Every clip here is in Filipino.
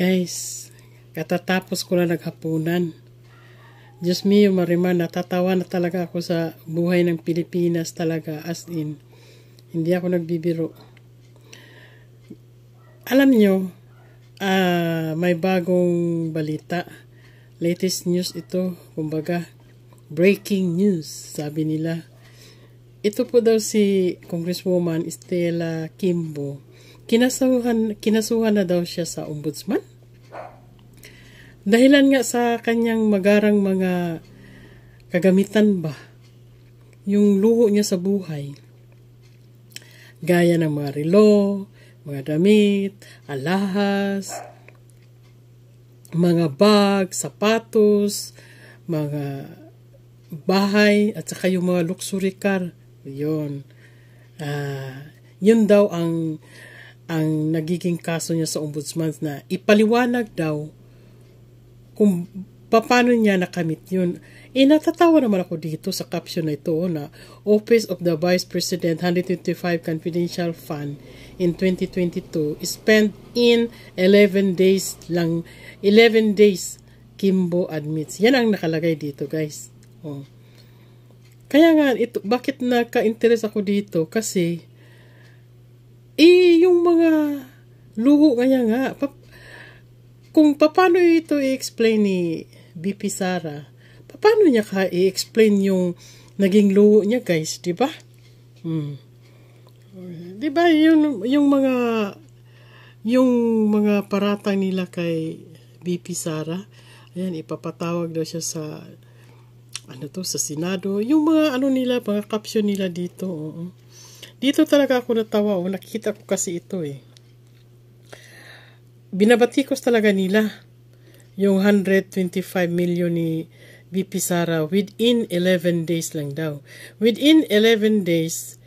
Guys, katatapos ko na naghapunan. Diyos mio, Marimar, natatawa na talaga ako sa buhay ng Pilipinas talaga, as in. Hindi ako nagbibiro. Alam nyo, may bagong balita. Latest news ito, kumbaga, breaking news, sabi nila. Ito po daw si Congresswoman Stella Kimbo. Kinasuhan na daw siya sa ombudsman. Dahilan nga sa kanyang magarang mga kagamitan ba, yung luho niya sa buhay. Gaya ng mga relo, mga damit, alahas, mga bag, sapatos, mga bahay, at saka yung mga luxury car. Yun. Yun daw ang nagiging kaso niya sa ombudsman, na ipaliwanag daw kung paano niya nakamit yun. Natatawa naman ako dito sa caption na ito na Office of the Vice President 125 Confidential Fund in 2022 spent in 11 days lang. 11 days, Kimbo admits. Yan ang nakalagay dito, guys. Oh. Kaya nga, bakit naka-interest ako dito? Kasi, yung mga luho nga, kung paano ito i-explain ni BP Sara, paano niya i-explain yung naging luho niya, guys, di ba? Di ba yung mga paratang nila kay BP Sara, ayan, ipapatawag daw siya sa sa Senado, yung mga nila, mga caption nila dito. Dito talaga ako natawa, nakikita ko kasi ito binabatikos talaga nila yung 125 million ni BP Sara within 11 days lang daw. Within 11 days,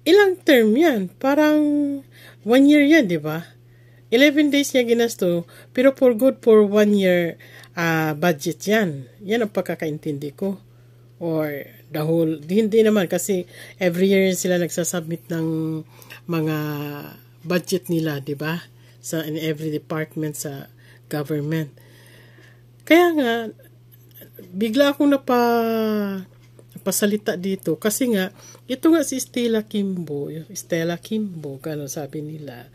ilang term yan? Parang 1 year yan, di ba? 11 days niya ginasto, pero for 1 year budget yan. Yan ang pagkakaintindi ko. Or the whole, hindi naman kasi every year sila nagsasubmit ng mga budget nila, di ba? In every department sa government. Kaya nga, bigla akong napasalita dito kasi nga, ito nga si Stella Kimbo, gano'n sabi nila,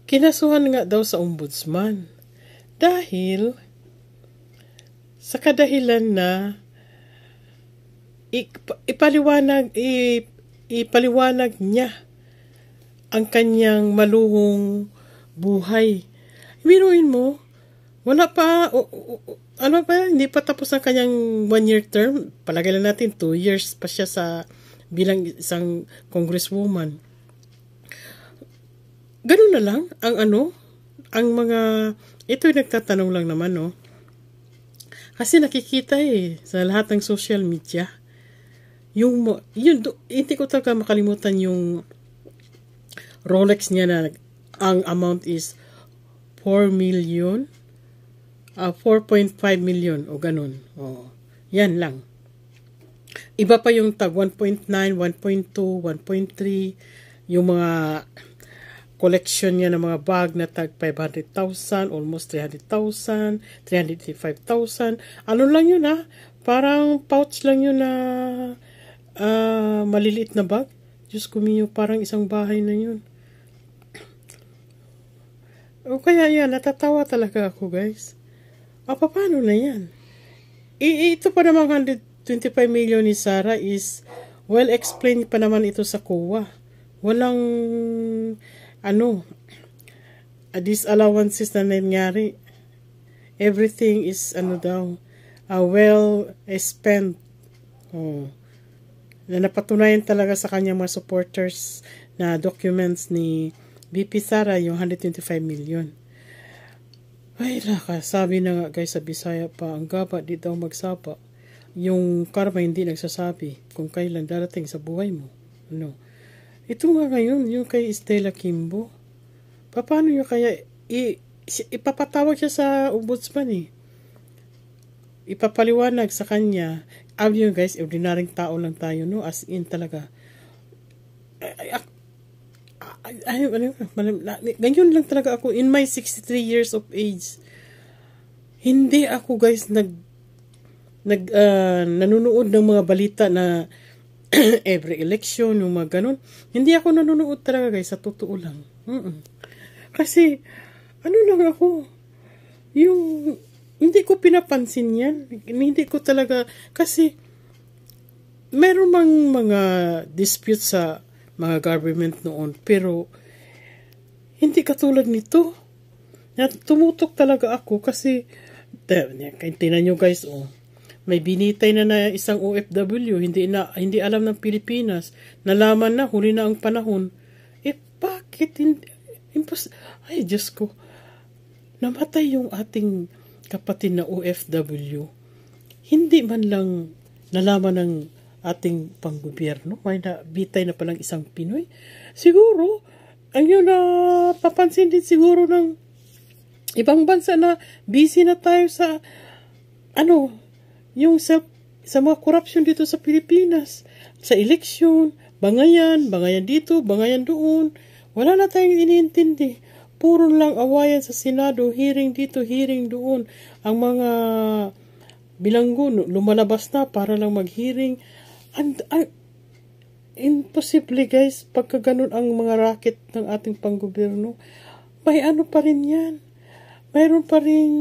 kinasuhan nga daw sa ombudsman. Dahil, sa kadahilan na, ipaliwanag niya ang kanyang maluhong buhay. Biruin mo, wala pa, hindi pa tapos ang kanyang 1-year term. Palagay lang natin, 2 years pa siya bilang isang congresswoman. Ganun na lang, ang mga, ito yung nagtatanong lang naman, Kasi nakikita sa lahat ng social media, hindi ko talaga makalimutan yung Rolex niya na ang amount is 4.5 million o ganun. Yan lang. Iba pa yung tag 1.9, 1.2, 1.3, yung mga collection niya ng mga bag na tag 500,000, almost 300,000, 385,000. Ano lang yun Parang pouch lang yun na maliliit na bag. Diyos ko miyo, parang isang bahay na yun. Kaya yan, natatawa talaga ako, guys. Paano na yan? Ito pa naman 125 million ni Sara is well explained pa naman ito sa COA. Walang disallowances na nangyari. Everything is well spent. Na napatunayan talaga sa kanyang mga supporters na documents ni BP Sara yung 125 million. Ay, sabi na nga guys sa Bisaya pa, ang gaba di daw magsapa. Yung karma hindi nagsasabi kung kailan darating sa buhay mo. Ito nga ngayon, yung kay Stella Kimbo. Paano yung kaya ipapatawag siya sa ombudsman ipapaliwanag sa kanya. Yun guys, ordinaryong tao lang tayo, as in talaga. ganyan lang talaga ako in my 63 years of age. Hindi ako guys nanonood ng mga balita na every election, yung mga ganun. Hindi ako nanonood talaga guys, sa totoo lang. Kasi, ano lang ako, yung, hindi ko pinapansin yan. Hindi ko talaga, kasi, meron mang mga dispute sa mga government noon, pero, hindi katulad nito. Tumutok talaga ako kasi, tingnan nyo guys, may binitay na isang OFW, hindi alam ng Pilipinas, nalaman na, huli na ang panahon. Bakit hindi? Ay, Diyos ko. Namatay yung ating kapatid na OFW. Hindi man lang nalaman ng ating panggobyerno. May nabitay na palang isang Pinoy. Siguro, ang yun na papansin din siguro ng ibang bansa na busy na tayo sa yung sa mga corruption dito sa Pilipinas. Sa eleksyon, bangayan dito, bangayan doon. Wala na tayong iniintindi. Puro lang awayan sa Senado, hearing dito, hearing doon. Ang mga bilanggo, lumalabas na para lang mag-hearing. Imposible guys, pagka ganun ang mga racket ng ating panggobyerno. May ano pa rin yan. Mayroon pa rin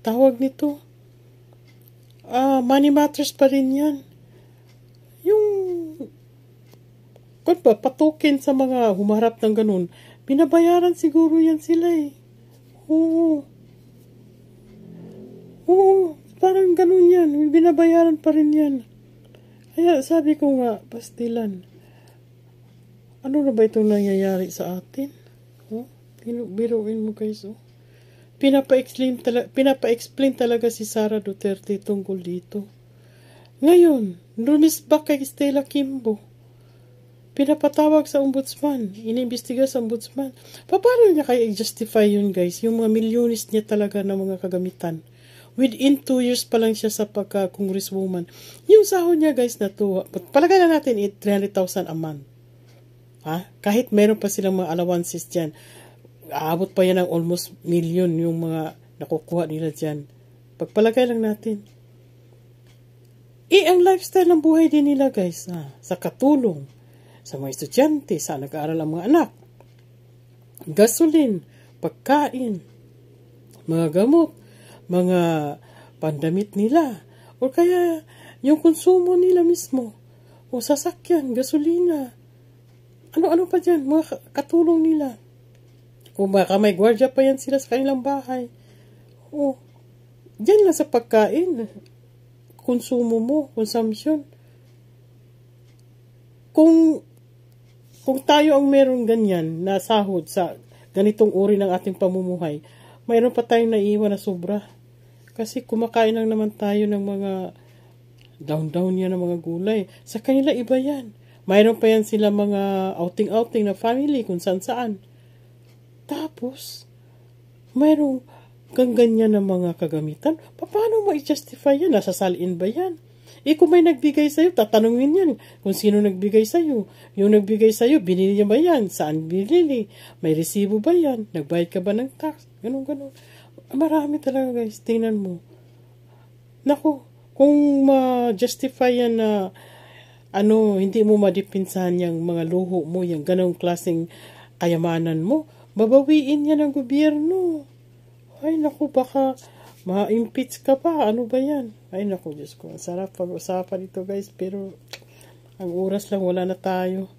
tawag nito. Money matters pa rin yan. Yung patukin sa mga humarap ng ganun, binabayaran siguro yan sila eh. Oo, parang ganun yan. Binabayaran pa rin yan. Kaya sabi ko nga, pastilan, ano na ba itong nangyayari sa atin? Biruin mo guys, Pinapa-explain talaga si Sara Duterte tungkol dito. Ngayon, lumisbak kay Stella Kimbo. Pinapatawag sa ombudsman. Iniimbestiga sa ombudsman. Paano niya kaya i-justify yun, guys? Yung mga milyones niya talaga na mga kagamitan. Within 2 years pa lang siya sa pagka-congresswoman. Yung sahod niya, guys, na to, palagay na natin 300,000 a month. Kahit meron pa silang mga allowances dyan. Aabot pa yan ng almost million yung mga nakukuha nila dyan. Pagpalagay lang natin. Ang lifestyle ng buhay din nila guys, sa katulong, sa mga estudyante, sa nag-aaral ang mga anak, gasolin, pagkain, mga gamot, mga pandamit nila, o kaya yung konsumo nila mismo, o sasakyan, gasolina, ano-ano pa dyan, mga katulong nila. Kung baka may gwardiya pa yan sila sa kanilang bahay. Diyan lang sa pagkain. Konsumo mo, consumption. Kung tayo ang meron ganyan na sahod sa ganitong uri ng ating pamumuhay, mayroon pa tayong naiiwan na sobra. Kasi kumakain lang naman tayo ng mga down yan ng mga gulay. Sa kanila iba yan. Mayroon pa yan sila mga outing-outing na family kung saan-saan. Tapos, mayroong kang ganyan ng mga kagamitan. Paano mo i-justify yan? Nasasalin ba yan? Kung may nagbigay sa'yo, tatanungin yan kung sino nagbigay sa'yo. Yung nagbigay sa'yo, binili niya ba yan? Saan binili? May resibo ba yan? Nagbayad ka ba ng tax? Ganun. Marami talaga guys. Tingnan mo. Naku, kung ma-justify yan na hindi mo madipinsahan yung mga luho mo, yung ganong klaseng kayamanan mo, babawiin yan ng gobyerno. Ay, naku, baka ma-impeach ka pa. Ano ba yan? Ay, naku, Diyos ko. Sarap pag-usapan ito, guys. Pero, ang oras lang, wala na tayo.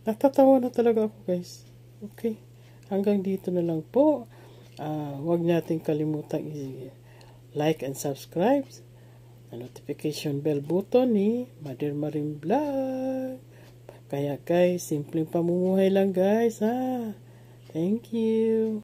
Natatawa na talaga ako, guys. Okay. Hanggang dito na lang po. Huwag natin kalimutan i-like and subscribe. Notification bell button ni Mother Maring Vlog. Kaya guys, simpleng pamumuhay lang guys, Thank you.